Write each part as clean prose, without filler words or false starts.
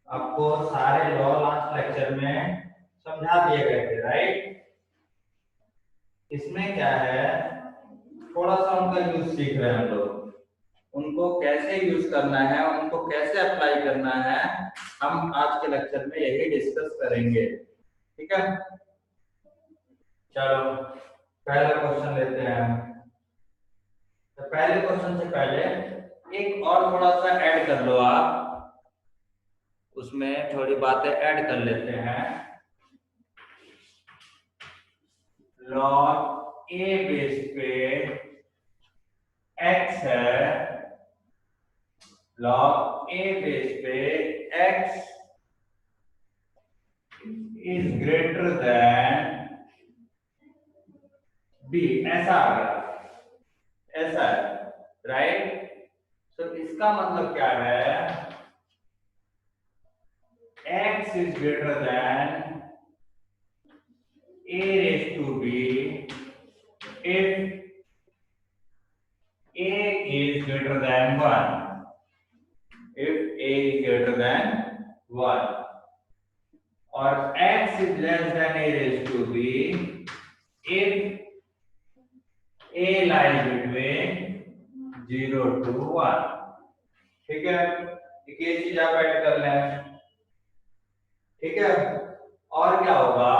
आपको सारे law last lecture में समझा दिए गए थे, राइट। इसमें क्या है, थोड़ा सा उनका यूज सीख रहे हैं हम लोग। उनको कैसे यूज करना है, उनको कैसे अप्लाई करना है, हम आज के लेक्चर में यही डिस्कस करेंगे। ठीक है, चलो पहला क्वेश्चन लेते हैं। तो पहले क्वेश्चन से पहले एक और थोड़ा सा ऐड कर लो आप, उसमें थोड़ी बातें ऐड कर लेते हैं। लॉग ए बेस पे x है, लॉग ए बेस पे x is greater than b, ऐसा आ गया, ऐसा है, राइट। तो इसका मतलब क्या है, x is greater than a raised to b if a is greater than 1, if a is greater than 1, और x is less than a raised to b if a lies between 0 to 1। ठीक है, एक ये चीज आप add कर लें। ठीक है, और क्या होगा,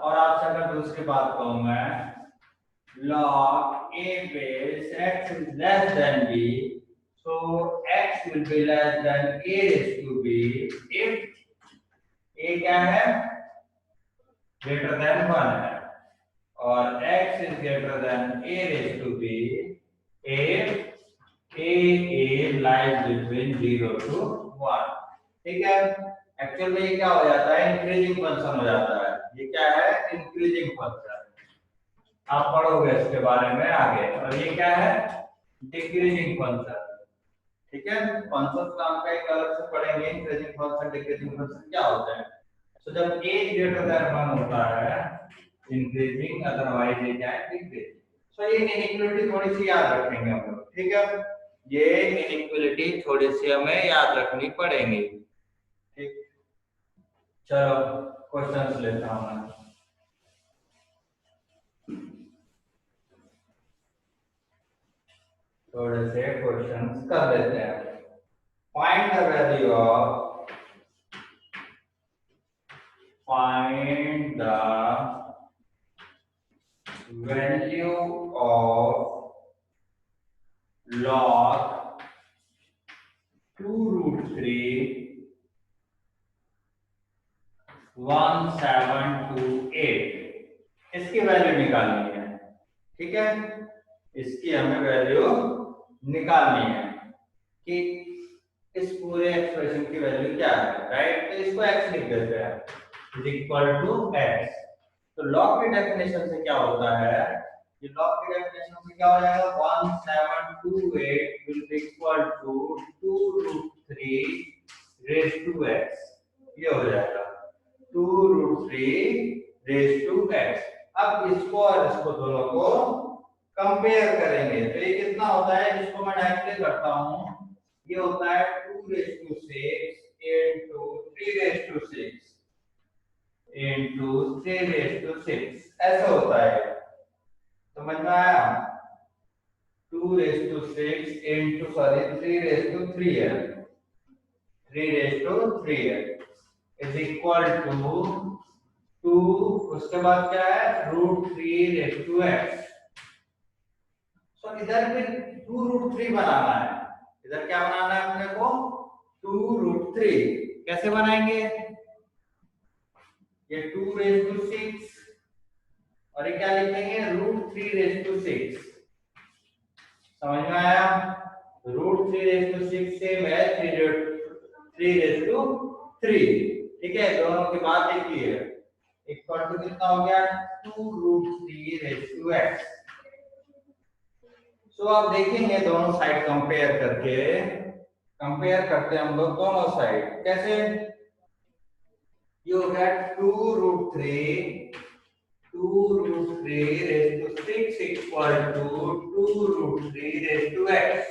और आपसे अगर दूसरी बात कहूं मैं, log a base x is less than b, so x will be less than a raised to b if a क्या है, greater than 1 है, और x is greater than a raised to b if a lies between 0 to 1। ठीक है, actual में ये क्या हो जाता है, इंक्रीजिंग फंक्शन हो जाता है। ये क्या है, इंक्रीजिंग फंक्शन, आप पढ़ोगे इसके बारे में आगे। और ये क्या है, डिक्रीजिंग फंक्शन। ठीक है, फंक्शन का हम कई अलग से पढ़ेंगे, इंक्रीजिंग फंक्शन डिक्रीजिंग फंक्शन क्या होता है। तो जब a ग्रेटर देन 1 होता है इंक्रीजिंग, अदरवाइज ये क्या है, डिक्रीजिंग। सो ये इनइक्वालिटी थोड़ी सी याद रखेंगे हम लोग। ठीक है, ये इनइक्वालिटी थोड़ी सी हमें याद रखनी पड़ेगी। ठीक, चलो क्वेश्चंस लेता हूं मैं। थोड़े से क्वेश्चंस कर लेते हैं। Find the value of, find the value of log 2√3 1728, इसकी वैल्यू निकालनी है। ठीक है, इसकी हमें वैल्यू निकालनी है कि इस पूरे एक्सप्रेशन की वैल्यू क्या है, राइट। तो इसको x लिख देते हैं, इज इक्वल टू x। तो लॉग की डेफिनेशन से क्या होता है, ये लॉग की डेफिनेशन से क्या हो जाएगा, 1728 will be equal to 2√3 raise to x, ये हो जाएगा 2√3 रेज़ टू x। अब इसको और इसको दोनों को कंपेयर करेंगे तो ये कितना होता है, जिसको मैं डायरेक्टली करता हूं, ये होता है 2/6 into 3/6 into 3/6, ऐसा होता है। समझ में आया, 2/6 into सॉरी 3/3 है, 3/3 है, इज इक्वल टू 2, उसके बाद क्या है, √3/x। तो इधर भी 2√3 बनाना है, इधर क्या बनाना है अपने को, 2√3। कैसे बनाएंगे, ये 2/6 और ये क्या लिखेंगे, √3/6। समझ में आया, √3/6 सेम है 3/3। ठीक है, दोनों की बात एक ही है। इक्वल टू कितना हो गया, 2√3/x। तो आप देखेंगे दोनों साइड कंपेयर करके, कंपेयर करते हैं हम लोग दोनों साइड। कैसे, ये हो गया 2√3 2√3/6 equal to 2√3/x।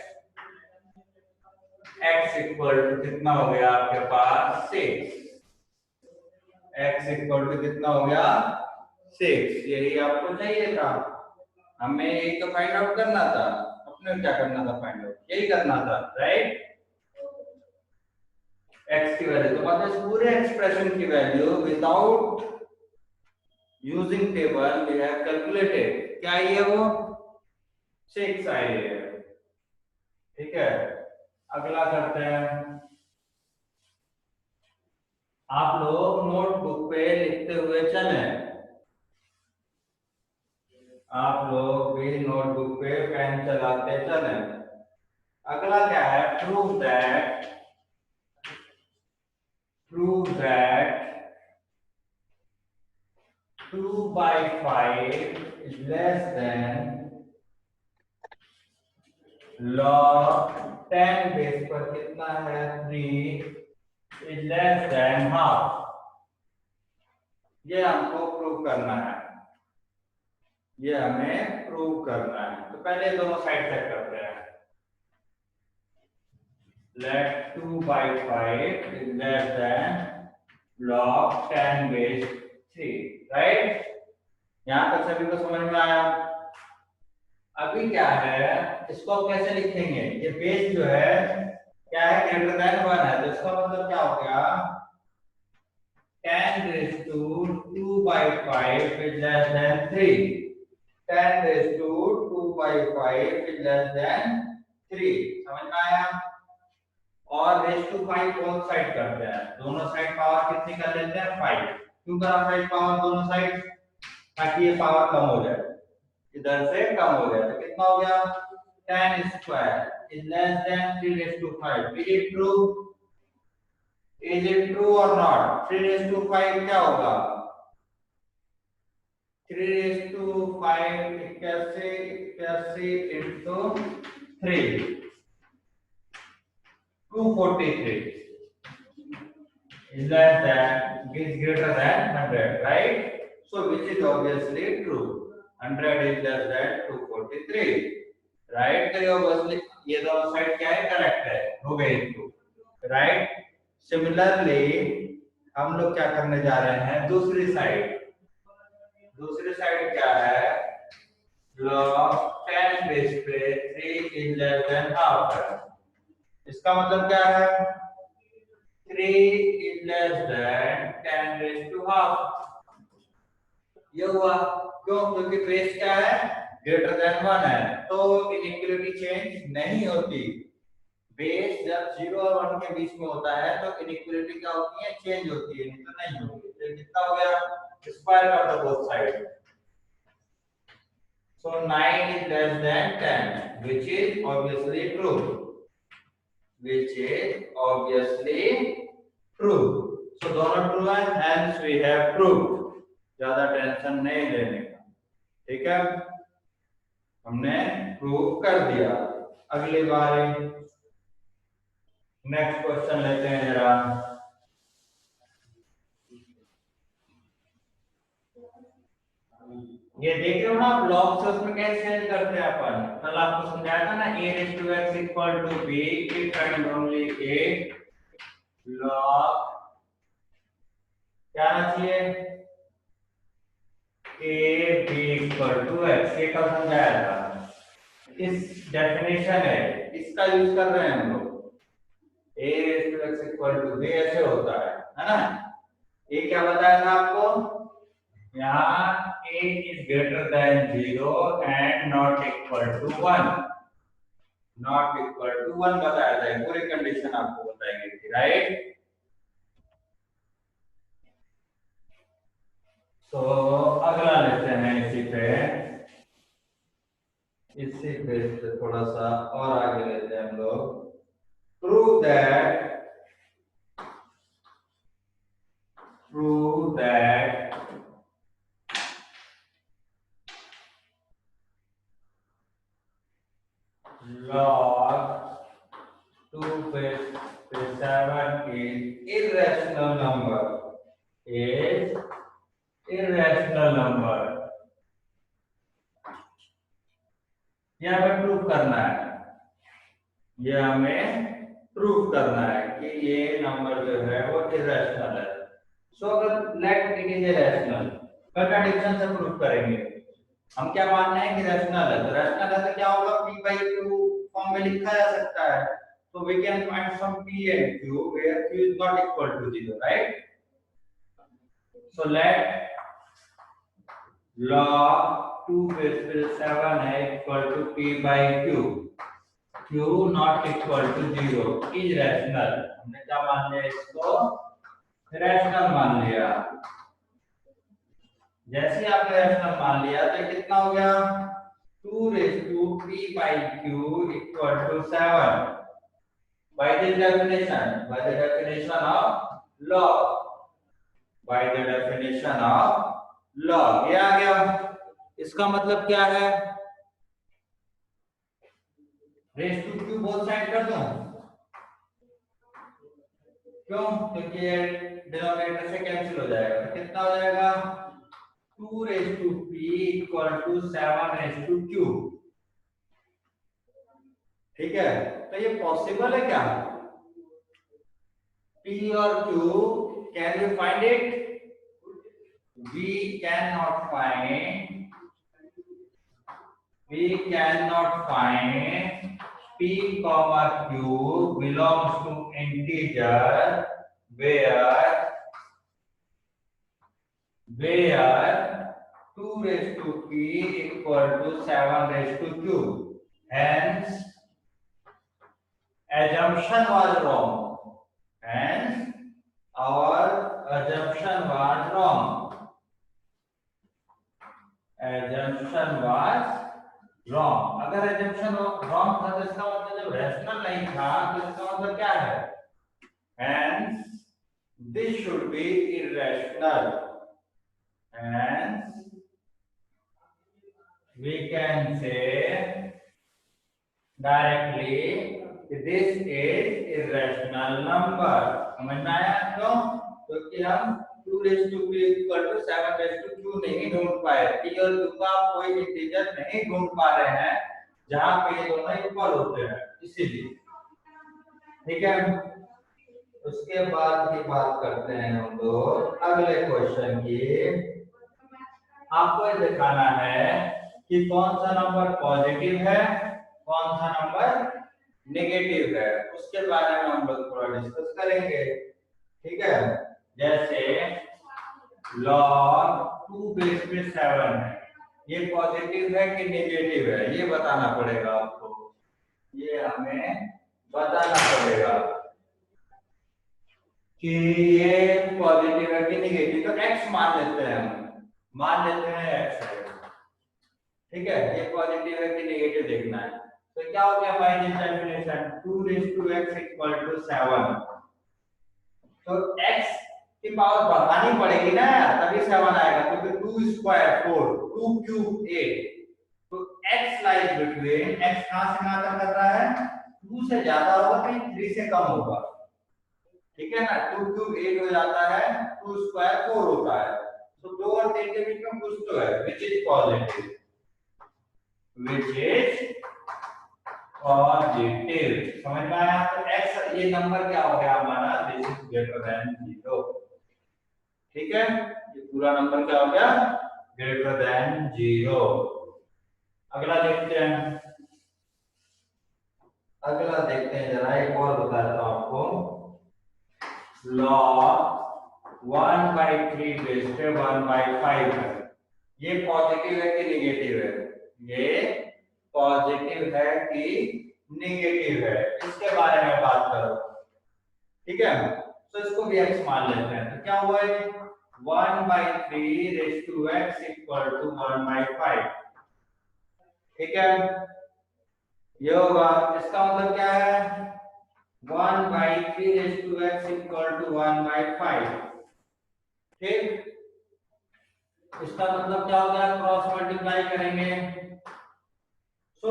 x equal to कितना हो गया आपके पास 6, x इक्वल टू कितना हो गया 6। यही आपको चाहिए था, हमें यही तो फाइंड आउट करना था। अपने क्या करना था, फाइंड आउट यही करना था, राइट। x की वैल्यू तो मतलब इस पूरे एक्सप्रेशन की value without using table we have calculated, क्या ये वो 6 आई है। ठीक है, अगला करते हैं। आप लोग नोटबुक पे लिखते हुए चले, आप लोग भी नोटबुक पे पेन चलाते चले। अगला क्या है, prove that 2/5 is less than log 10 base पर कितना है 3 is less than half। ये हमको प्रूव करना है, ये हमें प्रूव करना है। तो पहले दोनों साइड चेक करते हैं। let 2/5 is less than log 10 base 3, right. यहां तक सभी को समझ में आया। अभी क्या है, इसको कैसे लिखेंगे, ये बेस जो है क्या है, ग्रेटर देन 1 है, तो इसका मतलब क्या हो गया 10 raised to 2/5 is less than 3, 10 raised to 2/5 is less than 3, समझ में आया। और रेस टू 5 बोथ साइड करते हैं, दोनों साइड पावर कितनी कर लेते हैं 5। क्यों करा 5 पावर दोनों साइड, ताकि ये पावर कम हो जाए, इधर से कम हो जाए। तो कितना हो गया 10 square is less than 3 raise to 5। Is it true, is it true और नॉट। 3 रेस टू 5 क्या होगा 3 raise to 5 81 into 3 243 is less than is greater than 100, right? So which is obviously true, 100 is less than 243, right? तो obviously ये दोनों side क्या है, correct है, हो गई ट्रू, राइट। सिमिलरली हम लोग क्या करने जा रहे हैं, दूसरी साइड क्या है, log 10 बेस पे 3 is less than half है। इसका मतलब क्या है 3 is less than 10 raised to half। ये हुआ क्यों, क्योंकि बेस क्या है ग्रेटर देन 1 है, तो इनइक्वालिटी चेंज नहीं होती। बेस जब 0 और 1 के बीच में होता है तो इनइक्वालिटी क्या होती है, चेंज होती है, नहीं तो नहीं होती। तो कितना हो गया, स्क्वायर कर दो both side. So 9 is less than 10, which is obviously true, which is obviously true। So दोनों ट्रू है, hence we have proved। ज्यादा टेंशन नहीं लेने का, ठीक है, हमने प्रूव कर दिया। अगली बार नेक्स्ट क्वेश्चन लेते हैं जरा। ये देख रहे हो ना ब्लॉक से, उसमें कैसे चेंज करते हैं अपन, कल आपको समझाया था ना, a raised to x equal to b if and only a log क्या आना चाहिए a b equal to x, ये कल समझाया था। इस डेफिनेशन है, इसका यूज कर रहे हैं हम लोग। a raised to x equal to b ऐसे होता है ना। ये क्या बताया था आपको, यहाँ a is greater than 0 and not equal to 1, not equal to 1 बताया था, पूरी कंडीशन आपको बताई गई थी, राइट। तो अगला लेते हैं इसी पे थोड़ा सा और आगे लेते हैं हम लोग। Prove that log 2 base 7 is irrational number, is irrational number। ये हमें प्रूव करना है, ये हमें प्रूव करना है कि ये नंबर जो है वो इरेशनल है। सो अगर let it is irrational, contradiction से प्रूव करेंगे। हम क्या मान रहे हैं कि रैशनल है, तो रैशनल है तो क्या होगा, p by q फॉर्म में लिखा जा सकता है। तो we can find some p and q where q is not equal to 0, right? So let log 2 base पे 7 है equal to p by q, q not equal to 0 is rational। हमने क्या मान लिया, इसको रैशनल मान लिया। जैसे ही आपने रैशनल मान लिया तो कितना हो गया, 2 raised to p by q equal to 7 by the definition of log, by the definition of log। ये आ गया। इसका मतलब क्या है, raise to q both side कर दूं, क्यों, क्योंकि ये डिनोमिनेटर से कैंसिल हो जाएगा। तो कितना हो जाएगा, 2 raise to p equal to 7 raise to q। ठीक है, तो ये पॉसिबल है क्या, p और q, can you find it? we cannot find p comma q belongs to integer where 2 raised to p equal to 7 raised to q, hence assumption was wrong, hence our assumption was wrong, assumption was wrong। अगर assumption wrong था तो इसका मतलब जब rational नहीं था तो इसका मतलब क्या है, hence this should be irrational, hence we can say directly this is irrational number। समझ में आया? क्यों? क्योंकि हम 2 raised to p equal to 7 raised to q नहीं ढूंढ पाए, p और q का कोई इंटीजर नहीं ढूंढ पा रहे हैं जहां पे ये दोनों इक्वल होते हैं, इसीलिए। ठीक है, उसके बाद की बात करते हैं हम लोग अगले क्वेश्चन की। आपको ये दिखाना है कि कौन सा नंबर पॉजिटिव है, कौन सा नंबर नेगेटिव है, उसके बारे में हम लोग थोड़ा डिस्कस करेंगे। ठीक है, जैसे log 2 बेस पे 7 है, ये पॉजिटिव है कि नेगेटिव है, ये बताना पड़ेगा आपको, ये हमें बताना पड़ेगा कि ये पॉजिटिव है कि नेगेटिव। तो x मान लेते हैं, हम मान लेते हैं x है। ठीक है, ये पॉजिटिव है कि नेगेटिव देखना है। तो क्या हो गया, by this definition 2 raise to x equal to 7। तो x की पावर बढ़ानी पड़ेगी ना, तभी 7 आएगा, क्योंकि 2 स्क्वायर 4, 2 क्यूब 8। तो x लाइज बिटवीन, x कहां से कहां तक कर रहा है, 2 से ज्यादा होगा कि 3 से कम होगा। ठीक है ना, 2 क्यूब 8 हो जाता है, 2 स्क्वायर 4 होता है। तो 2 और 3 के बीच में कुछ तो है, which is positive, which is positive. समझ में आया? तो x, ये नंबर क्या हो गया हमारा, दिस इज ग्रेटर देन 0। ठीक है, ये पूरा नंबर क्या हो गया, ग्रेटर देन 0। अगला देखते हैं, अगला देखते हैं जरा, एक और बताता हूं आपको। log 1/3 बेस पे 1/5 है, ये पॉजिटिव है कि नेगेटिव है, ये पॉजिटिव है कि नेगेटिव है, इसके बारे में बात करो। ठीक है, तो इसको भी x मान लेते हैं। तो क्या हुआ है, 1/3 raise to x equal to 1/5। ठीक है, ये होगा, इसका मतलब क्या है, 1/3 raise to x equal to 1/5। ठीक, इसका मतलब क्या हो गया, क्रॉस मल्टीप्लाई करेंगे। सो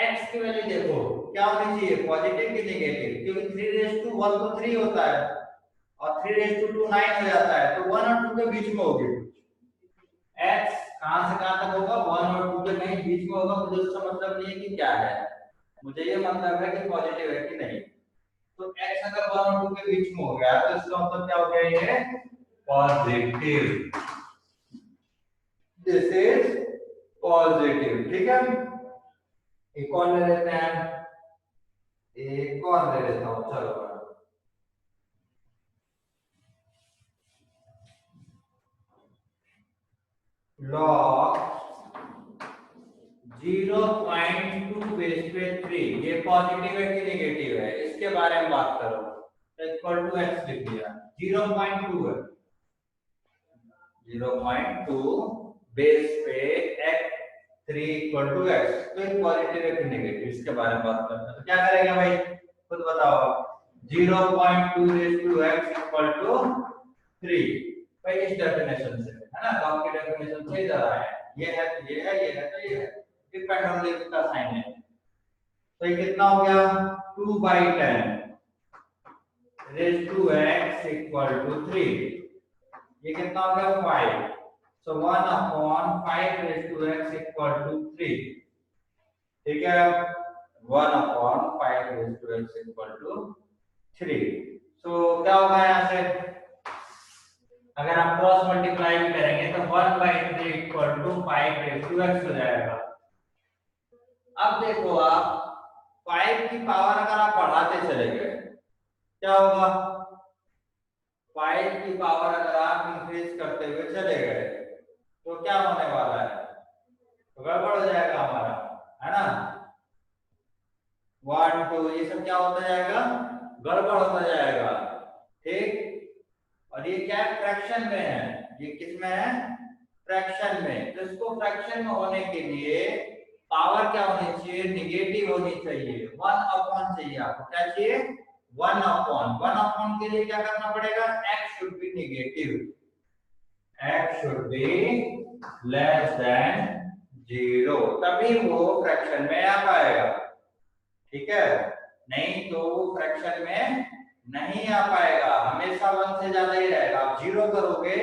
x की वैल्यू देखो क्या होनी चाहिए, पॉजिटिव की नेगेटिव, क्योंकि 3 रेज़ टू 1 तो 3 होता है और 3 रेज़ टू 2 9 हो जाता है, तो 1 और 2 के बीच में होगी। x कहां से कहां तक होगा, 1 और 2 के कहीं बीच में होगा। मुझे उसका मतलब नहीं है कि क्या है, मुझे ये मतलब है कि पॉजिटिव है कि नहीं। तो x अगर 1 और 2 के बीच में हो गया तो इसका मतलब क्या हो गया, ये पॉजिटिव, दिस इज पॉजिटिव। ठीक है, एक और ले लेते हैं, एक और ले लेता हूं, चलो लॉग 0.2 बेस पे 3, ये पॉजिटिव है कि नेगेटिव है, इसके बारे में बात करो। इक्वल टू x लिख दिया, 0.2 है, 0.2 बेस पे x 3 इक्वल टू x, तो ये पॉजिटिव है कि नेगेटिव, इसके बारे में बात करते हैं। तो क्या करेंगे भाई, खुद बताओ। 0.2 raise to x equal to 3, भाई इस डेफिनेशन से है ना, तो आपकी डेफिनेशन से इधर आया है, ये है तो ये है, ये है तो ये है, डिपेंड ऑन का साइन है। तो ये कितना हो गया, 2/10 raise to x equal to 3, ये कितना हो गया 5, so 1/5 raise to x equal to 3। ठीक है, 1/5 raise to x equal to 3। So क्या होगा यहाँ से, अगर आप क्रॉस मल्टीप्लाई भी करेंगे तो 1/3 equal to 5 raise to x हो जाएगा। अब देखो आप 5 की पावर अगर आप बढ़ाते चले गए क्या होगा, 5 की पावर अगर आप इंक्रीज करते हुए चले गए तो क्या होने वाला है, तो गड़बड़ हो जाएगा हमारा, है ना। 1 2 ये सब क्या होता जाएगा, गड़बड़ होता जाएगा। ठीक, और ये क्या है, फ्रैक्शन में है, ये किस में है, फ्रैक्शन में। तो इसको फ्रैक्शन में होने के लिए पावर क्या होनी चाहिए, निगेटिव होनी चाहिए, 1/, चाहिए आपको, क्या चाहिए, 1/। के लिए क्या करना पड़ेगा, x should be negative, x should be less than 0, तभी वो फ्रैक्शन में आ पाएगा। ठीक है, नहीं तो वो फ्रैक्शन में नहीं आ पाएगा, हमेशा 1 से ज्यादा ही रहेगा। आप 0 करोगे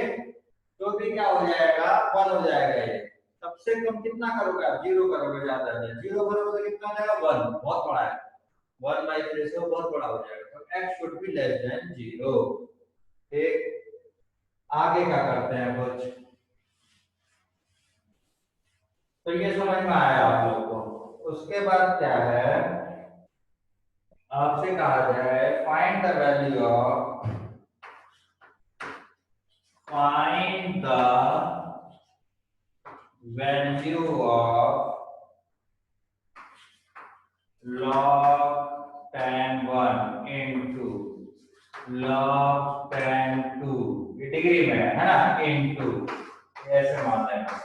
तो भी क्या हो जाएगा, 1 हो जाएगा। ये सबसे कम कितना करोगे आप, 0 करोगे, ज्यादा है 0 करोगे तो कितना हो जाएगा, 1, बहुत बड़ा है, 1/3 से बहुत बड़ा हो जाएगा। तो x should be less than 0। ठीक, आगे क्या करते हैं कुछ, तो ये समझ में आया आप लोग को। उसके बाद क्या है, आपसे कहा जाए find the value of, find the value of log tan 1 into log tan 2, ये डिग्री में है ना, into ऐसे मान लेना,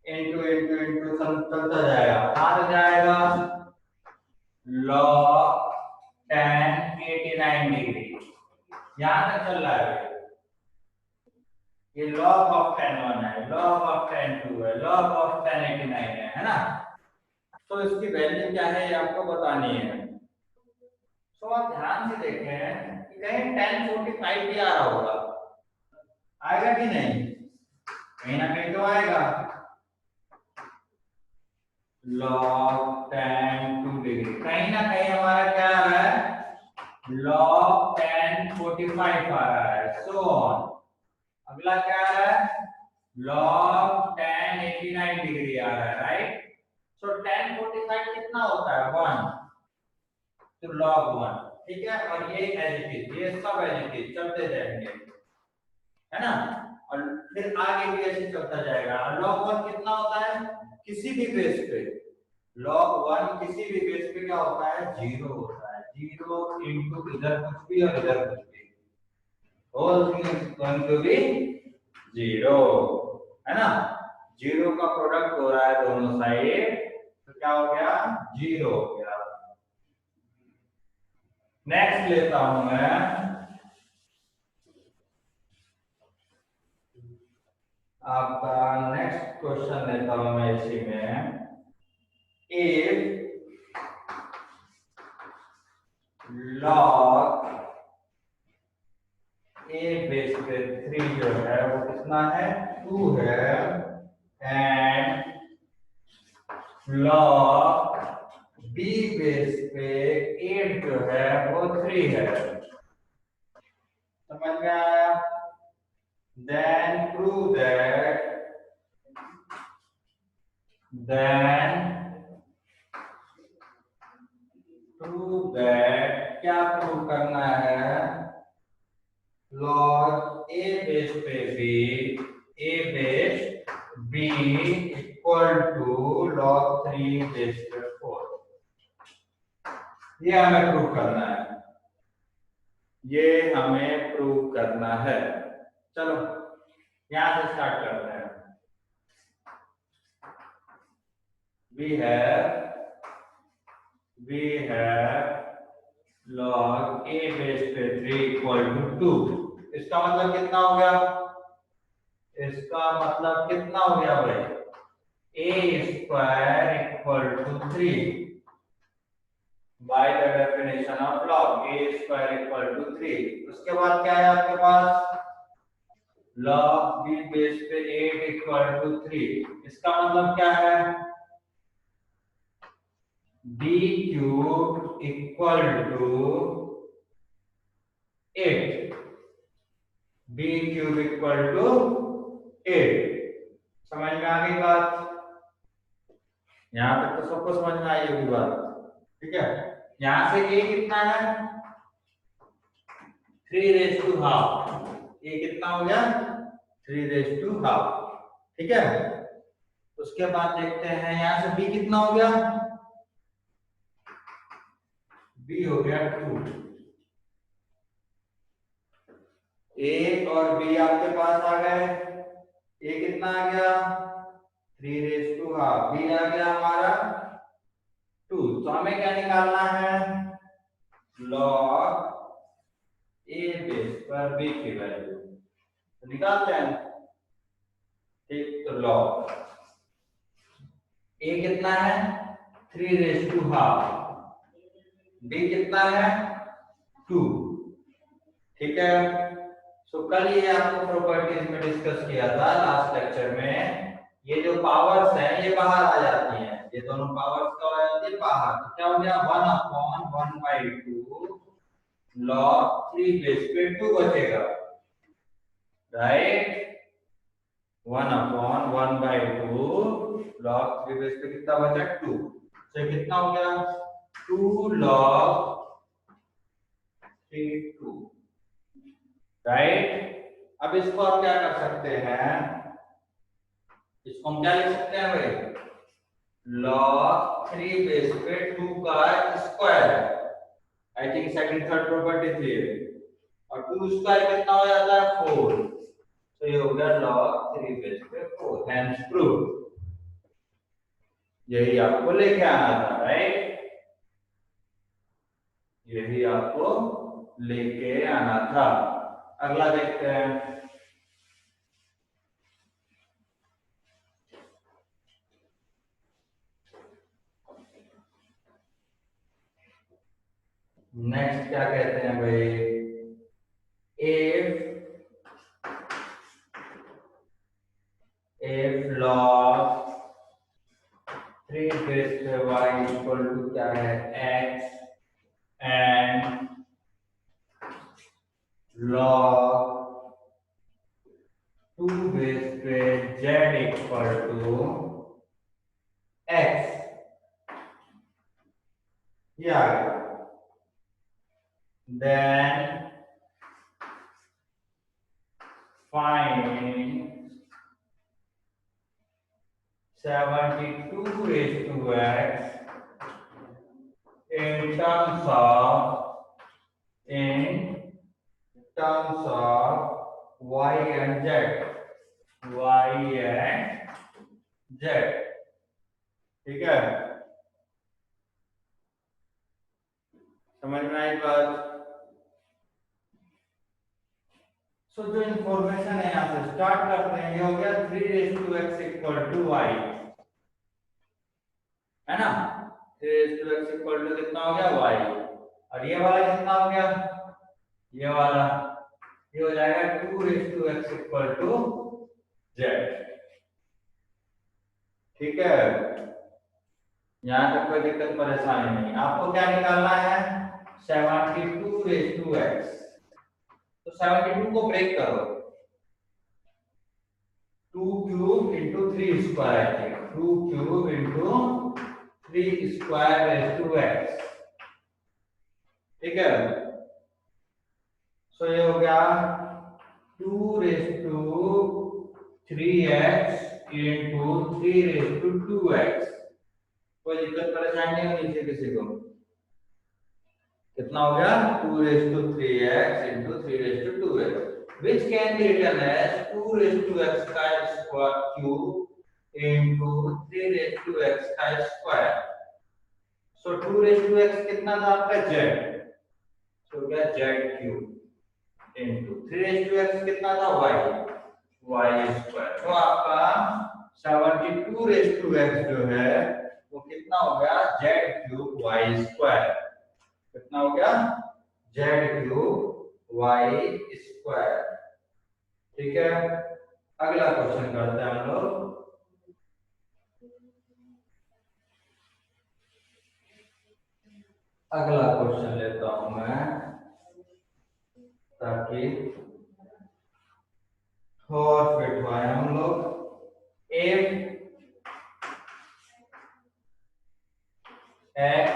into into into चलता जाएगा, कहाँ तक जाएगा, log tan 89 डिग्री, यहाँ तक चल रहा है। ये log of tan 1 है, log of tan 2 है, log of tan 89 है ना। तो इसकी वैल्यू क्या है ये आपको बतानी है। तो आप ध्यान से देखें कि कहीं tan 45 भी आ रहा होगा, आएगा कि नहीं, कहीं ना कहीं तो आएगा। log tan 2 डिग्री, कहीं ना कहीं हमारा क्या आ रहा है, log tan 45 आ रहा है, सो ऑन। अगला क्या आ रहा है, log tan 89 डिग्री आ रहा है, राइट। सो tan 45 कितना होता है, 1, तो log 1। ठीक है, और ये एज इट इज, ये सब एज इट इज चलते जाएंगे, है ना। और फिर आगे भी ऐसे चलता जाएगा। log 1 कितना होता है, किसी भी बेस पे log 1 किसी भी बेस पे क्या होता है, 0 होता है, 0 इंटू इधर कुछ भी और इधर कुछ भी, whole thing is going to be 0, है ना। 0 का प्रोडक्ट हो रहा है दोनों साइड, तो क्या हो गया, 0 हो गया। नेक्स्ट लेता हूं मैं, आपका नेक्स्ट क्वेश्चन लेता हूं मैं इसी में। इफ log a बेस पे 3 जो है वो कितना है, 2 है, एंड log बी बेस पे 8 जो है वो 3 है। समझ में आया? देन प्रूव दैट क्या प्रूव करना है? लॉग ए बेस पे b, a base b equal to log 3 base पे 4। ये हमें प्रूव करना है, ये हमें प्रूव करना है। चलो यहां से स्टार्ट करते हैं। we have log a base पे 3 इक्वल टू 2। इसका मतलब कितना हो गया? इसका मतलब कितना हो गया भाई? a square equal to 3 by the definition of log a square equal to 3। उसके बाद क्या है आपके पास? लॉग b बेस पे 8 इक्वल टू 3। इसका मतलब क्या है? b cube equal to 8, b cube equal to 8। समझ में आ गई बात? यहां तक तो सबको समझ में आई होगी बात, ठीक है? यहां से a कितना है? 3 रेज टू हाफ। a कितना हो गया? 3 रेज टू हाफ, ठीक है? उसके बाद देखते हैं यहां से b कितना हो गया? b हो गया 2। a और b आपके पास आ गए। a कितना आ गया? 3 रेज टू हाफ। b आ गया हमारा 2। तो हमें क्या निकालना है? लॉग a बेस पर b की वैल्यू तो निकालते हैं। ठीक, तो लॉग a कितना है? 3 रेज टू हाफ। b कितना है? 2। ठीक है? सो कल ये आपको प्रॉपर्टीज में डिस्कस किया था लास्ट लेक्चर में। ये जो पावर्स हैं ये बाहर आ जाती हैं, ये दोनों पावर्स क्या हो जाती है? बाहर। तो क्या हो गया? 1/1/2 लॉग 3 बेस पे 2 बचेगा, राइट? 1/1/2 लॉग 3 बेस पे कितना बचा? 2। तो कितना हो गया? 2 लॉग 3 2, राइट? अब इसको आप क्या कर सकते हैं? इसको हम क्या लिख सकते हैं भाई? log 3 बेस पे 2 का स्क्वायर है। I think second third property थी ये। और 2 स्क्वायर कितना हो जाता है? 4। तो ये हो गया log 3 बेस पे 4, हेंस प्रूव। यही आपको लेके आना था, राइट? यही आपको लेके आना था। अगला देखते हैं। नेक्स्ट क्या कहते हैं भाई? if log 3 बेस पे y इक्वल टू क्या है? x एंड log 2 बेस पे z इक्वल टू x। ये आ गया। Then find 72 raised to x in terms of y and z, y and z, ठीक है? समझ में आई बात? सो जो इंफॉर्मेशन है यहां से स्टार्ट करते हैं। ये हो गया 3 raise to x equal to y, है ना? 3 raise to x equal to कितना हो गया? y। और ये वाला कितना हो गया? ये वाला ये हो जाएगा 2 raise to x equal to z, ठीक है? यहाँ तक कोई दिक्कत परेशानी नहीं। आपको क्या निकालना है? 72 रेज टू एक्स। तो 72 को ब्रेक करो, 2³ × 3² I think, 2³ × 3² raise to x. ठीक है, सो ये हो गया 2⁵x इंटू 3⁵2x। कोई दिक्कत परेशानी नहीं होनी चाहिए किसी को। कितना हो गया? 2⁵3x into 3⁵2x, which can be written as 2⁵x² into 3⁵2x²। So 2⁵x कितना था आपका? z, तो हो गया z³ इंटू 3⁵x कितना था? y²। तो आपका 72⁵x जो है वो कितना हो गया? z³ y²। कितना हो गया? z³ y²। ठीक है, अगला क्वेश्चन करते हैं हम लोग। अगला क्वेश्चन लेता हूं मैं, ताकि और फिट हुआ है हम लोग। if x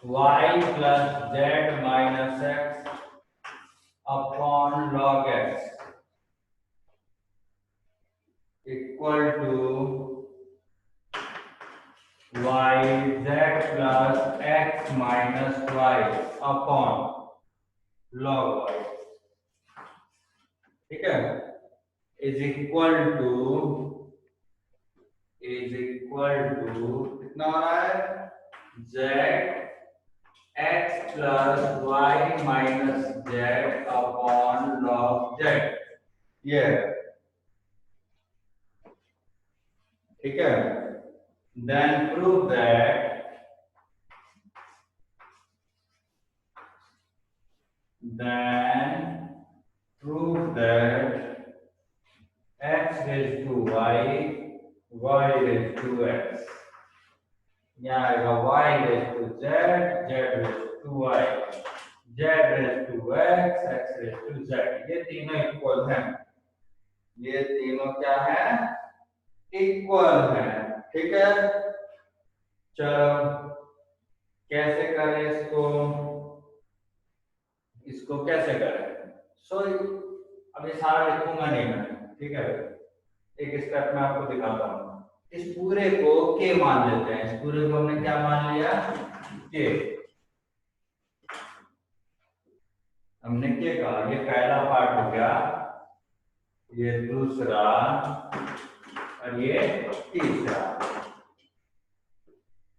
y plus z minus x upon log x equal to y z plus x minus y upon log y, ठीक है, is equal to कितना हो रहा है? z x plus y minus z upon log z, ये ठीक है। then prove that x raised to y, y raised to x, यहाँ आएगा y raised to z, z raised to y, z raised to x, x raised to z। ये तीनों equal हैं, ये तीनों क्या है? इक्वल है। ठीक है, चलो कैसे करें इसको? इसको कैसे करें? अभी सारा लिखूंगा नहीं मैं, ठीक है, एक स्टेप में आपको दिखाता हूँ। इस पूरे को के मान लेते हैं। इस पूरे को हमने क्या मान लिया? के। हमने के कहा, ये पहला पार्ट हो गया, ये दूसरा और ये तीसरा।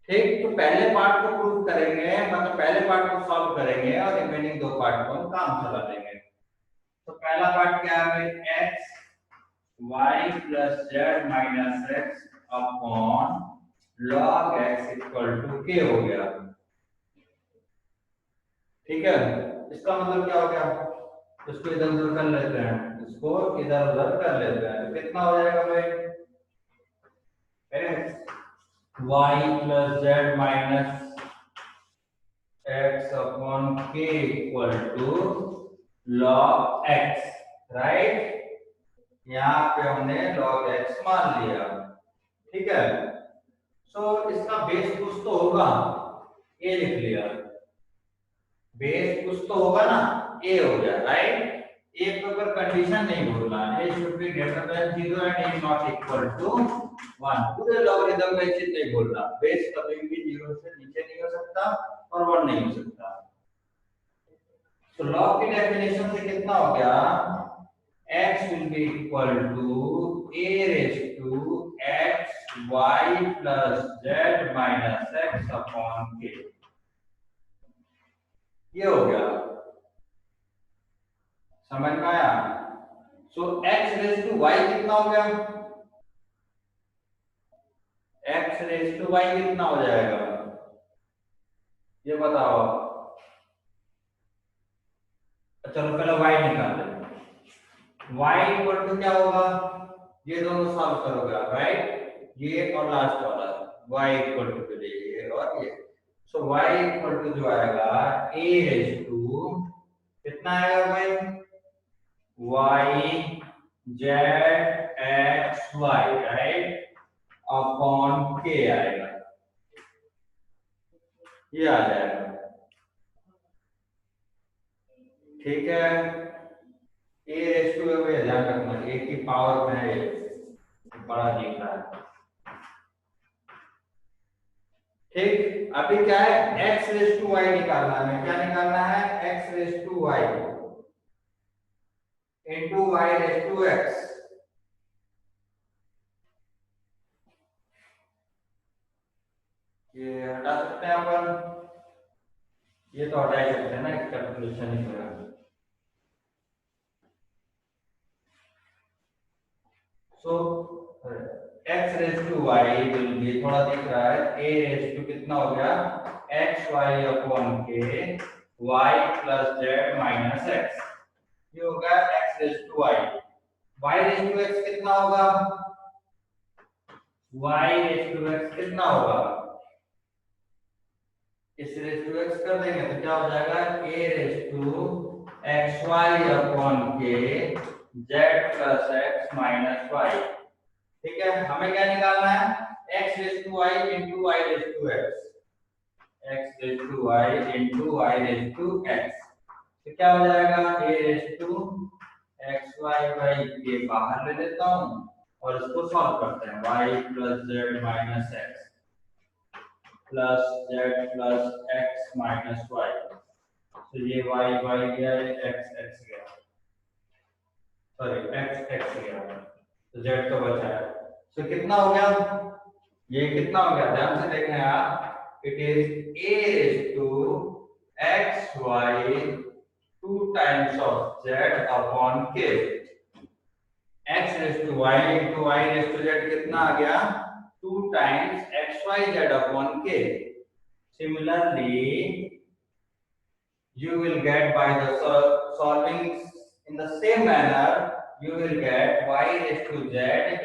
ठीक, तो पहले पार्ट को प्रूव करेंगे, मतलब पहले पार्ट को सॉल्व करेंगे और रिमेनिंग दो पार्ट को हम काम चला देंगे। तो पहला पार्ट क्या है? x y plus z minus x upon log x equal to k हो गया। ठीक है, इसका मतलब क्या हो गया? इसको इधर उधर कर लेते हैं, इसको इधर उधर कर लेते हैं, तो कितना हो जाएगा भाई? x y plus z minus x upon k equal to log x, right? यहाँ पे हमने log x मान लिया। ठीक है, सो इसका बेस कुछ तो होगा, a लिख लिया, बेस कुछ तो होगा ना, a हो गया, राइट? a के ऊपर कंडीशन नहीं भूलना, a should be greater than 0 and a not equal to 1। पूरे लॉगरिथम में चीज नहीं भूलना, बेस कभी भी 0 से नीचे नहीं हो सकता और 1 नहीं हो सकता। तो log की डेफिनेशन से कितना हो गया? x will be equal to a raised to x y plus z minus x upon k, ये हो गया। समझ में आया? सो x raised to y कितना हो गया? x raised to y कितना हो जाएगा? ये बताओ। चलो पहले y निकाल लेते हैं। y इक्वल टू क्या होगा? ये दोनों सॉल्व करोगे, राइट? ये और लास्ट वाला y इक्वल टू के लिए सो y इक्वल टू जो आएगा a रेज टू कितना आएगा भाई, y z x y, right, upon k आएगा, ये आ जाएगा। ठीक है, a रेज टू है, ध्यान रखना a की पावर में है, बड़ा दिख रहा है। ठीक, अभी क्या है, x रेज टू y निकालना है। क्या निकालना है, x raise to y into y raise to x। ये हटा सकते हैं अपन, ये तो हटा ही सकते हैं ना, कैलकुलेशन ही होगा। So x raise to y will be, थोड़ा दिख रहा है, a रेज टू कितना हो गया, x y upon k y plus z minus x, ये हो गया x raise to y। y raise to x कितना होगा, y रेज टू x कितना होगा, इस रेज टू x कर देंगे तो क्या हो जाएगा, a raise to x Y upon K Z plus x minus Y. ठीक है, हमें क्या निकालना है, x raise to y into y raise to x, x raise to y into y raise to x, तो क्या हो जाएगा, a raise to x Y by के बाहर ले लेता हूँ और इसको सॉल्व करते हैं, y plus z minus x plus z plus x minus y, तो ये y y गया, ये x x गया, सॉरी x x गया, तो z तो बचा है। तो कितना हो गया, ये कितना हो गया, ध्यान से देखें आप, it is a raise to x y two times of z upon k, x raise to y into y raise to z कितना आ गया, two times x y z upon k। Similarly, you will get by the solving in the same manner, you will get y raised to z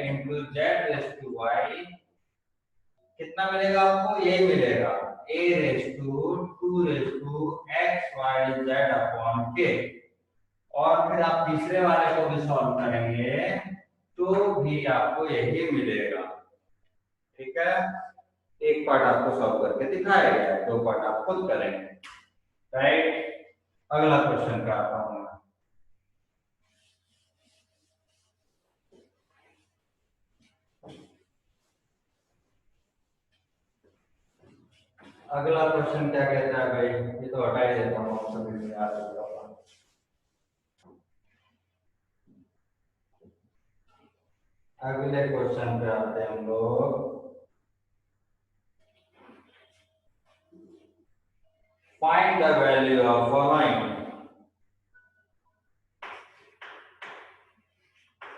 into z raised to y, कितना मिलेगा आपको, यही मिलेगा, a raised to 2 raised to x y z upon k। और फिर आप तीसरे वाले को भी सॉल्व करेंगे तो भी आपको यही मिलेगा। ठीक है, एक पार्ट आपको सॉल्व करके दिखाया गया है, दो पार्ट आप खुद करेंगे, राइट। अगला क्वेश्चन का आता हूं मैं, अगला क्वेश्चन क्या कहता है भाई, ये तो हटा ही देता हूँ, आप सभी को याद होगा। अगले क्वेश्चन पे आते हैं हम लोग, find the value of following,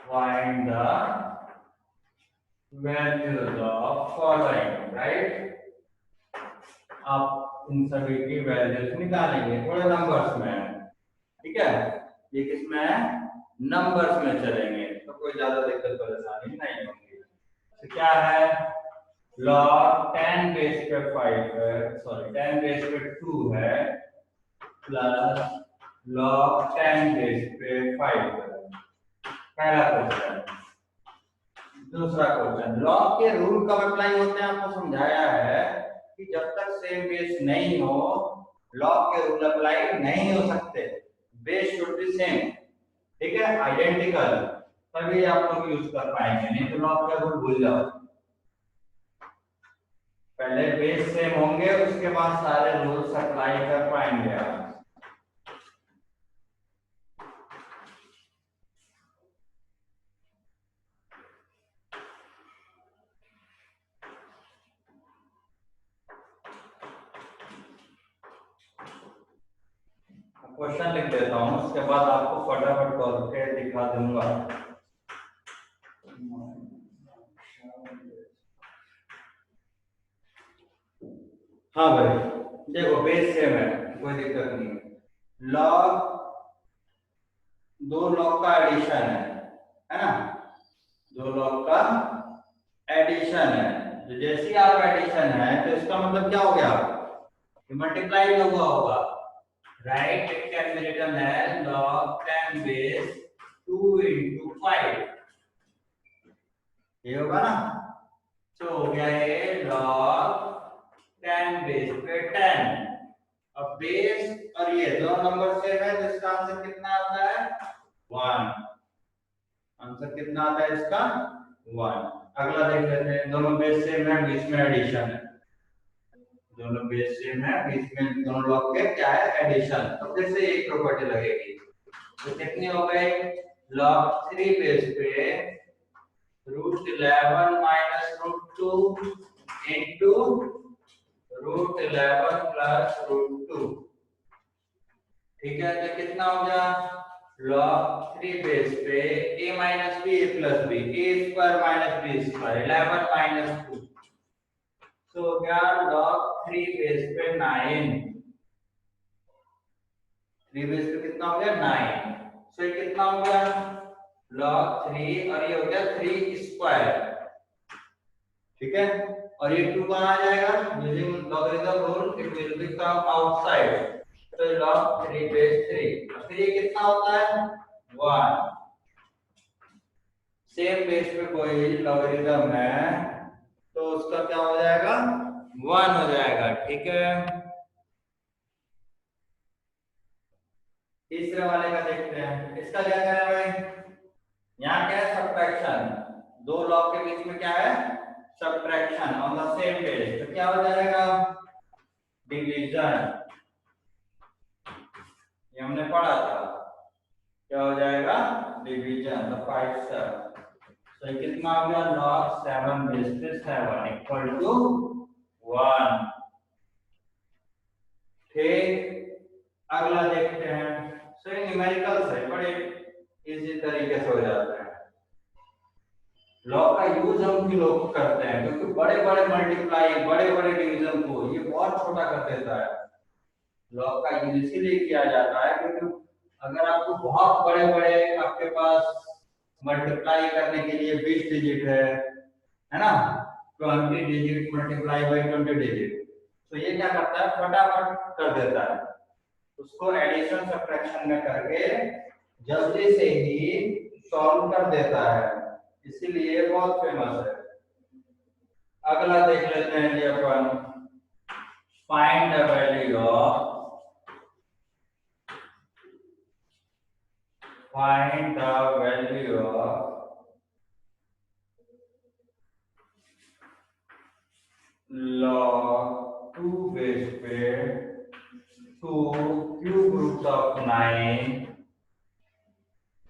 find the values of following, right. आप इन सभी की वैल्यूज निकालेंगे थोड़े नंबर्स में, ठीक है, ये किसमें है, नंबर्स में चलेंगे, तो कोई ज्यादा दिक्कत परेशानी नहीं होगी। तो क्या है, log 10 बेस पे 5 है, सॉरी 10 बेस पे 2 है, प्लस log 10 बेस पे 5 है, पहला क्वेश्चन। दूसरा क्वेश्चन, लॉग के रूल कब अप्लाई होते हैं, आपको समझाया है कि जब तक सेम बेस नहीं हो लॉग के रूल अप्लाई नहीं हो सकते, बेस शुड बी सेम, ठीक है, आइडेंटिकल, तभी आप लोग यूज कर पाएंगे, नहीं तो लॉग का रूल भूल जाओ। पहले बेस सेम होंगे उसके बाद सारे रूल्स अप्लाई कर पाएंगे आप। क्वेश्चन लिख देता हूं, उसके बाद आपको फटाफट करके दिखा दूंगा। हाँ भाई देखो, बेस सेम है, कोई दिक्कत नहीं है, लॉग दो लॉग का एडिशन है ना, दो लॉग का एडिशन है, तो जैसे आप एडिशन है तो इसका मतलब क्या हो गया, ये मल्टीप्लाई हुआ होगा, right? It can be written as log 10 base 2 into 5, ये होगा ना। तो हो गया ये log 10 बेस पे 10। अब बेस और ये दोनों नंबर सेम है, तो इसका आंसर कितना आता है? 1। आंसर कितना आता है इसका? 1। अगला देख लेते हैं, दोनों बेस सेम है, बीच में एडिशन है। दोनों बेस सेम है, बीच में दोनों लॉग के क्या है? एडिशन। तो फिर से एक प्रॉपर्टी लगेगी, तो कितनी हो गई? log 3 बेस पे √11 माइनस √2 इंटू √11 प्लस √2, ठीक है? तो कितना हो गया? log 3 बेस पे a minus b a plus b, a square minus b square, 11 minus 2, तो क्या log 3 बेस पे 9। 3 बेस पे कितना हो गया? 9। सो ये कितना हो गया? log 3 और ये हो गया 3 स्क्वायर, ठीक है? और ये 2 कहाँ आ जाएगा? Using logarithm rule it will become outside, तो log 3 बेस 3। फिर ये कितना होता है? 1। सेम बेस पे कोई लॉगरिथम है तो उसका क्या हो जाएगा? 1 हो जाएगा, ठीक है? तीसरे वाले का देखते हैं, इसका क्या करें भाई? यहाँ क्या है? सब्ट्रैक्शन। दो लॉग के बीच में क्या है? Subtraction on the same page, तो क्या हो जाएगा? डिवीजन। ये हमने पढ़ा था, क्या हो जाएगा? डिवीजन। द 5 7, तो कितना हो गया? log 7 बेस पे 7 इक्वल टू 1, ठीक? अगला देखते हैं। सो ये न्यूमेरिकल्स है, बड़े इजी तरीके से हो जाता है। लॉग का यूज हम क्यों लोग करते हैं? क्योंकि बड़े बड़े मल्टीप्लाई, बड़े बड़े डिवीजन को ये बहुत छोटा कर देता है। लॉग का यूज इसीलिए किया जाता है क्योंकि अगर आपको बहुत बड़े बड़े आपके पास मल्टीप्लाई करने के लिए 20 डिजिट है ना, 20 डिजिट मल्टीप्लाई बाई 20 डिजिट, तो ये क्या करता है? फटाफट कर देता है, उसको एडिशन सब्ट्रैक्शन में करके जल्दी से ही सॉल्व कर देता है, इसीलिए बहुत फेमस है। अगला देख लेते हैं जी अपन, find the value of log 2 base पे 2 cube root of 9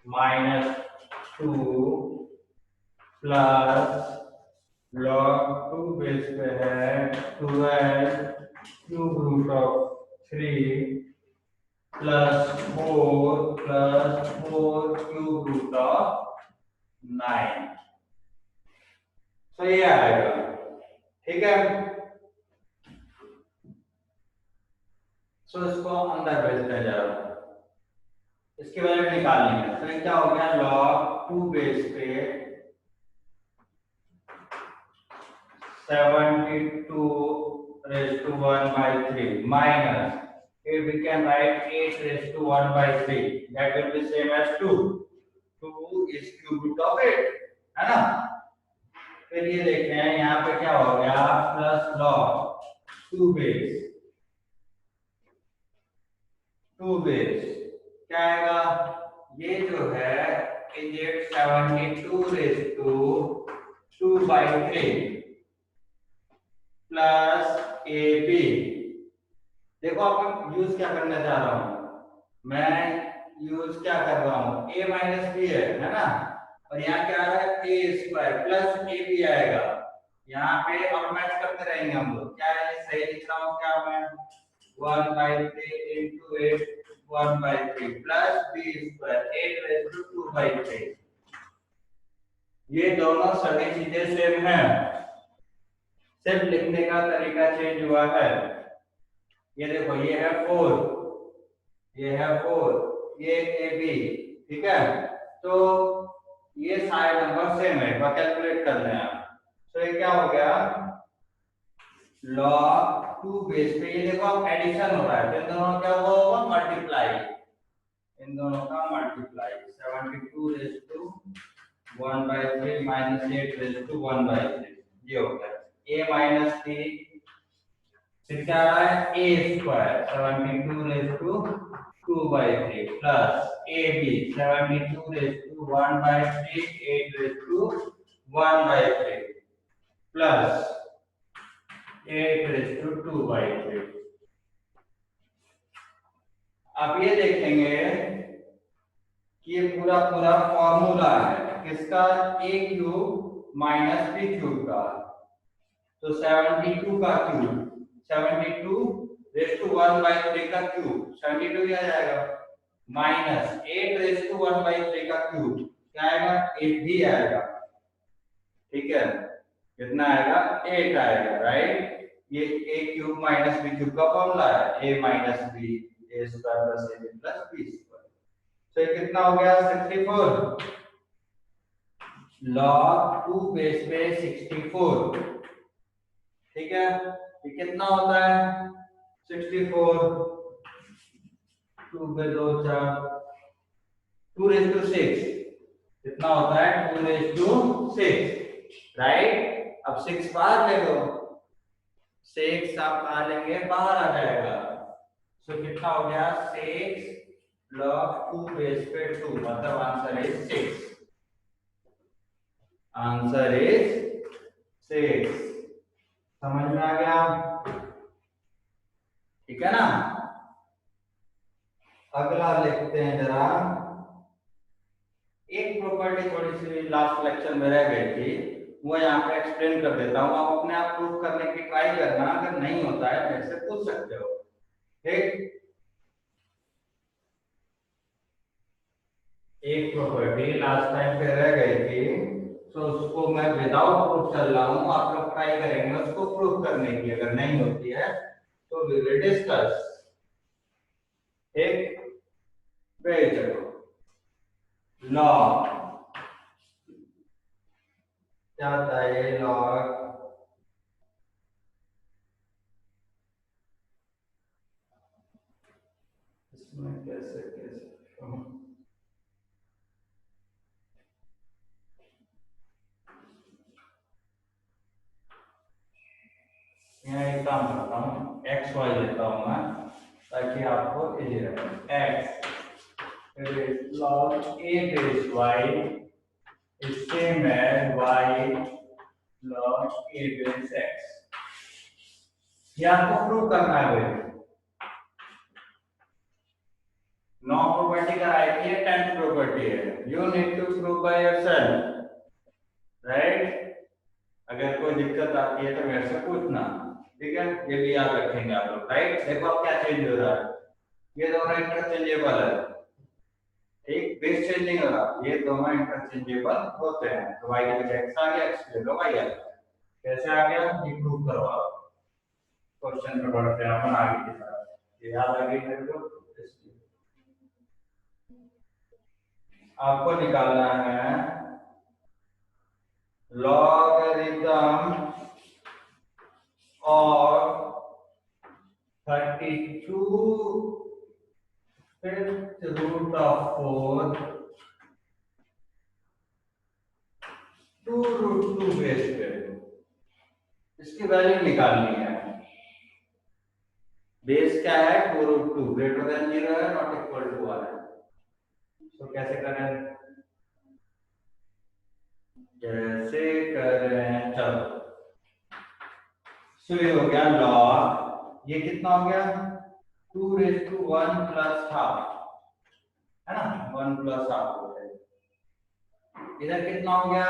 minus 2 plus log 2 base पे है 12 cube root of 3 plus 4 cube root of 9, तो ये आएगा, ठीक है? सो इसको अंदर भेजते जाओ, इसकी वैल्यू निकालनी है। तो ये क्या हो गया? log 2 बेस पे 72 raised to 1 by 3 minus, here we can write 8 raised to 1 by 3, that will be same as 2 is cube root of 8, है ना? फिर ये देखते हैं यहाँ पे क्या हो गया? प्लस log 2 बेस क्या आएगा? ये जो है is 72 raised to 2 by 3 plus a b. देखो आप यूज क्या करना चाह रहा हूं मैं, यूज क्या कर रहा हूं? ए माइनस बी है ना, और यहाँ क्या आ रहा है? ए स्क्वायर प्लस ए बी आएगा। यहाँ पे अब मैच करते रहेंगे हम लोग। क्या है? सही लिख रहा हूँ क्या मैं? 1 by 3 into 8 1 by 3 plus b square 8 raised to 2 by 3। ये दोनों सभी चीजें सेम है, सिर्फ लिखने का तरीका चेंज हुआ है। ये देखो, ये है 4, ये है 4, ये ए बी, ठीक है? तो ये सारे नंबर सेम है, कैलकुलेट कर लें आप। तो ये क्या हो गया? log टू बेस पे, ये देखो अब एडिशन हो रहा है, तो इन दोनों का क्या हुआ होगा, मल्टीप्लाई, इन दोनों का multiply, 72 raise to 1/3 minus 8 raise to 1/3, ये हो गया a माइनस 3, फिर क्या आ रहा है a square 72 raise to 2/3 plus ab 72 raise to 1/3 8 raise to 1/3 plus 8 raise to 2/3। अब ये देखेंगे कि ये पूरा पूरा फॉर्मूला है किसका, a cube minus b cube का, तो 72 का क्यूब 72 रेज टू 1/3 का क्यूब 72 ही आ जाएगा, माइनस 8 रेज टू 1/3 का क्यूब क्या आएगा, 8 भी आएगा, ठीक है, कितना आएगा 8 आएगा, राइट। ये a cube minus b cube का फॉर्मूला है, a minus b a square plus ab plus b square, तो ये कितना हो गया 64 log 2 बेस पे 64, ठीक है, ये कितना होता है 64, 2 पे 2 4, 2 रेज टू 6, कितना होता है 2 रेज टू 6, राइट। अब 6 बाहर ले लो, 6 आप बाहर लेंगे बाहर आ जाएगा, तो कितना हो गया 6 log 2 बेस पे 2, मतलब आंसर इज 6, आंसर इज 6, समझ में आ गया, ठीक है ना। अगला लिखते हैं जरा, एक प्रॉपर्टी थोड़ी सी लास्ट लेक्चर में रह गई थी, वो यहाँ पे एक्सप्लेन कर देता हूँ, आप अपने आप प्रूफ करने की ट्राई करना, अगर नहीं होता है मेरे से पूछ सकते हो, ठीक। एक प्रॉपर्टी लास्ट टाइम पे रह गई थी, तो उसको मैं विदाउट प्रूफ चल रहा हूँ, आप लोग ट्राई करेंगे उसको प्रूफ करने की, अगर नहीं होती है तो वी विल डिस्कस, ठीक। फिर चलो लॉग, क्या होता है ये लॉग, इसमें कैसे कैसे यहाँ एक काम करता हूँ, एक्स वाई लेता हूँ मैं, ताकि आपको इजी रहे, x log a base y is same as y log a base x, ये आपको प्रूव करना है भाई, 9 प्रॉपर्टी कराई थी, 10th प्रॉपर्टी है, you need to prove by yourself, right. अगर कोई दिक्कत आती है तो मेरे से पूछना, ठीक है, ये भी याद रखेंगे आप लोग, राइट। देखो अब क्या चेंज हो रहा है, ये दोनों इंटरचेंजेबल है, ठीक, बेस चेंज नहीं हो रहा, ये दोनों इंटरचेंजेबल होते हैं, तो y की जगह x आ गया, x की जगह y आ गया, कैसे आ गया ये प्रूव करो आप, क्वेश्चन पे बढ़ते हैं अपन आगे की तरफ, ये याद आ गई मेरे को, आपको निकालना है लॉगरिथम और 32 fifth root of 4 2 root 2 base पे, इसकी वैल्यू निकालनी है, बेस क्या है 2 root 2 ग्रेटर देन 0 है, नॉट इक्वल टू 1 है, तो कैसे करें, चलो शुरू हो गया लॉग, ये कितना हो गया 2 रेज टू 1 प्लस हाफ, है ना, 1 प्लस हाफ हो गया, इधर कितना हो गया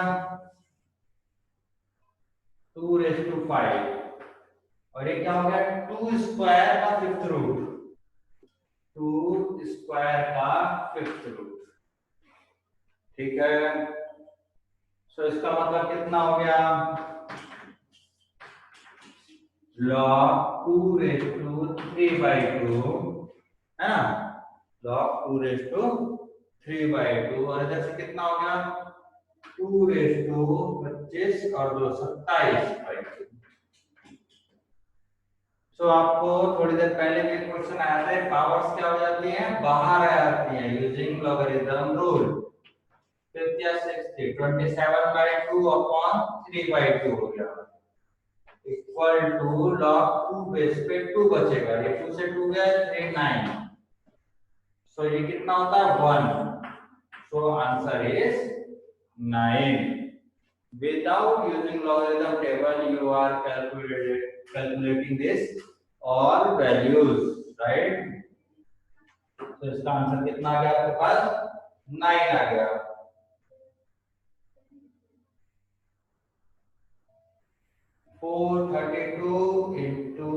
2 रेज टू 5, और ये क्या हो गया 2 स्क्वायर का 5th रूट, 2 स्क्वायर का 5th रूट, ठीक है, सो इसका मतलब कितना हो गया log 2 रेज टू 3/2, है ना, log 2 रेज टू 3/2, और इधर से कितना हो गया 2 रेज टू 25 और 2 27/2, तो आपको थोड़ी देर पहले भी क्वेश्चन आया था, पावर्स क्या हो जाती हैं, बाहर आ जाती हैं यूजिंग लॉगरिथम रूल। 27/2 अपॉन 3/2 हो गया, इक्वल टू लॉग 2 बेस पे 2 बचेगा, ये 2 से 2 गया 3 9, सो ये कितना होता है 1, so answer is 9। Without using logarithm table, you are calculating this all values, right? तो इसका आंसर कितना आ गया आपके पास, 9 आ गया। फोर 32 इंटू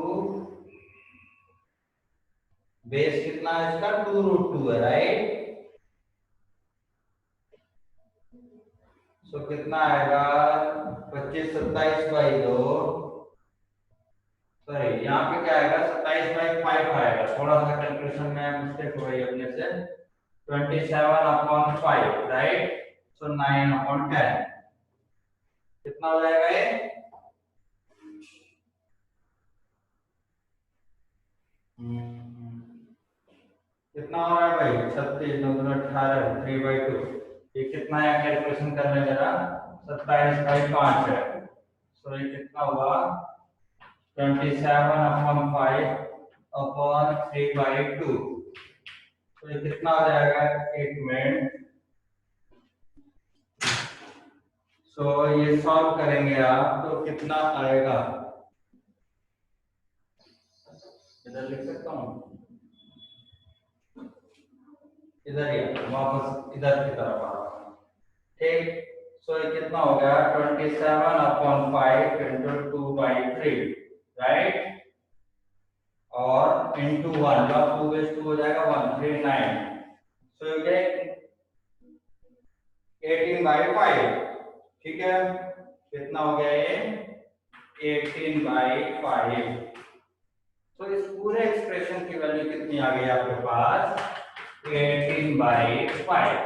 बेस कितना है इसका, 2√2 है, राइट? सो कितना आएगा 25/27/2, सॉरी यहाँ पे क्या आएगा 27/5 आएगा, थोड़ा सा कैलकुलेशन में मिस्टेक हो गई अपने से। 27/5, राइट? सो 9/10 कितना हो जाएगा ये, कितना हो रहा है भाई, 36 9 18 3/2, ये कितना है कैलकुलेशन कर ले जरा, 27/5 है, सो ये कितना हुआ 27/5 अपॉन 3/2, तो ये कितना हो जाएगा, एक मिनट। सो ये सॉल्व करेंगे आप तो कितना आएगा, इधर लिख सकता हूँ, इधर ही वापस इधर की तरफ आ रहा हूँ, ठीक। सो ये कितना हो गया 27/5 इंटू 2/3, राइट? और इंटू 1, लॉग 2 बेस 2 हो जाएगा 139, सो ये 18/5, ठीक है? कितना हो गया ये 18/5। तो इस पूरे एक्सप्रेशन की वैल्यू कितनी आ गई आपके पास, 18/5,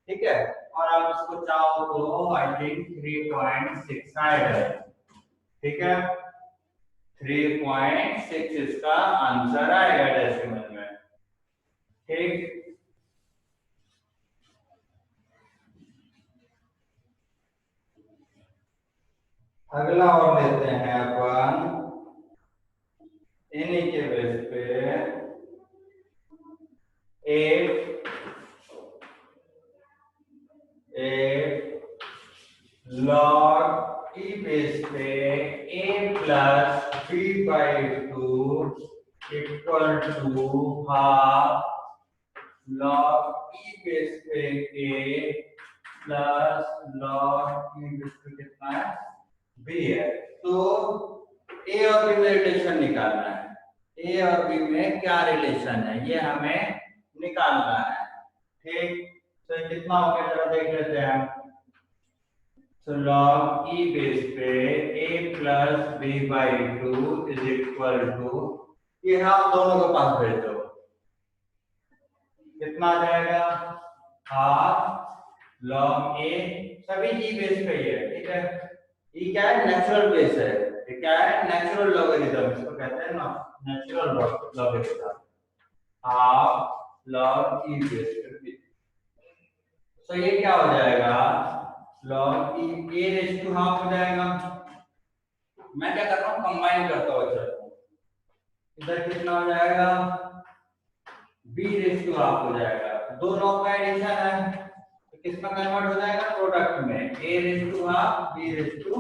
ठीक है? और आप इसको चाहो तो आई थिंक 3.6 आएगा, ठीक है? 3.6 इसका आंसर आएगा डेसिमल में, ठीक। अगला और लेते हैं अपन, इन्हीं के बेस पे 8 log e बेस पे a plus b/2 equal to half log e base पे a plus log e base पे कितना है b है। तो a और b में रिलेशन निकालना है, a और b में क्या रिलेशन है ये हमें निकालना है, ठीक। तो कितना हो गया जरा देख लेते हैं। तो log e बेस पे a plus b/2 is equal to, ये हाफ दोनों के पास भेज दो, कितना आ जाएगा हाफ log a, सभी e बेस पे ही है, ठीक है? e क्या है, नेचुरल बेस है, ये क्या है, नेचुरल लॉगरिथम, इसको कहते हैं ना natural logarithm, half log e base पे। तो ये क्या हो जाएगा log e a raise to half हो जाएगा। मैं क्या कर रहा हूँ, कंबाइन करता हुआ चल रहा हूँ, इधर कितना हो जाएगा b रेज़ टू हाफ हो जाएगा, दो लॉग का एडिशन है तो किसमें कन्वर्ट हो जाएगा, प्रोडक्ट में, a raise to half b raise to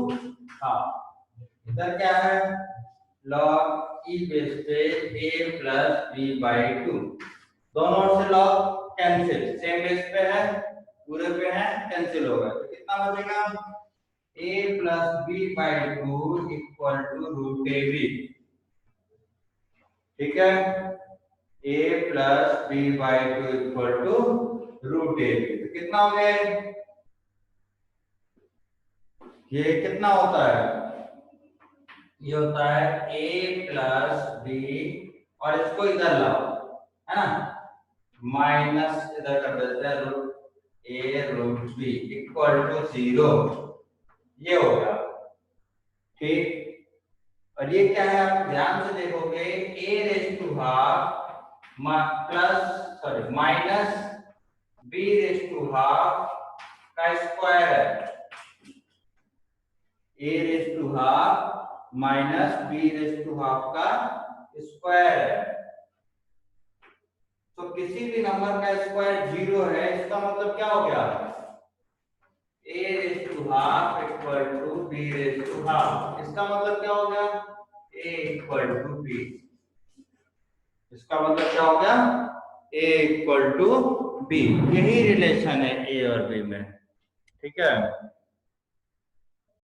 half. इधर क्या है log e बेस पे a प्लस b/2, दोनों से लॉग कैंसिल, सेम बेस पे है, पूरे पे है, कैंसिल होगा, तो कितना बचेगा a plus b/2 equal to √ab, ठीक है? a plus b/2 equal to √ab, तो कितना हो गया ये कितना होता है, ये होता है a प्लस b, और इसको इधर लाओ, है ना, माइनस इधर कर देते हैं √a√b इक्वल टू 0, ये होगा, ठीक। और ये क्या है आप ध्यान से देखोगे, A raise to half minus B raise to half का स्क्वायर है। A raise to half minus B raise to half का स्क्वायर है। तो किसी भी नंबर का स्क्वायर 0 है, इसका मतलब क्या हो गया, a raise to half equal to b raise to half. इसका मतलब क्या हो गया, a इक्वल टू b। इसका मतलब क्या हो गया, a इक्वल टू b। यही रिलेशन है a और b में, ठीक है।